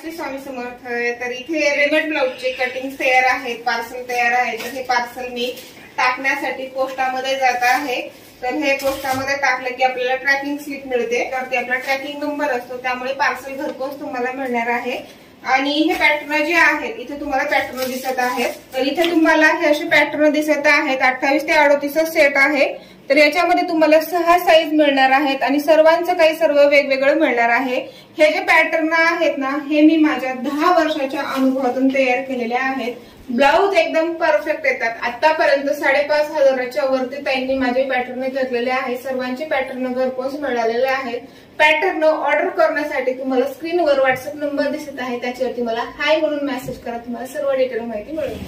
श्री स्वामी समर्थ. तर इथे readymade ब्लाऊजचे cutting तयार आहेत, पार्सल तयार आहे. तर हे पार्सल मी टाकण्यासाठी पोस्टामध्ये जात आहे. तर हे पोस्टामध्ये टाकलं की आपल्याला ट्रॅकिंग स्लिप मिळते. तर ते आपला ट्रॅकिंग नंबर असतो, त्यामुळे पार्सल घरपोच तुम्हाला मिळणार आहे. आणि हे पॅटर्न जे आहेत, इथे तुम्हाला पॅटर्न दिसत आहेत. तर इथे तुम्हाला हे असे पॅटर्न दिसत आहेत. 28 ते 38 सेट आहे. तर याच्यामध्ये तुम्हाला 6 साईज मिळणार आहेत आणि सर्वांचं काही सर्व वेगवेगळं मिळणार आहे. हे जे पॅटर्न आहेत ना, हे मी माझ्या 10 वर्षाच्या अनुभवातून तयार केलेले आहेत. ब्लाऊज एकदम परफेक्ट येतात. आतापर्यंत 5,500च्या वरती ताईंनी माझे पॅटर्न घेतलेले आहेत. सर्वांचे पॅटर्न घरपोच मिळालेले आहेत. पॅटर्न ऑर्डर करण्यासाठी तुम्हाला स्क्रीनवर व्हॉट्सअप नंबर दिसत आहे, त्याच्यावरती मला हाय म्हणून मेसेज करा. तुम्हाला सर्व डिटेल माहिती मिळेल.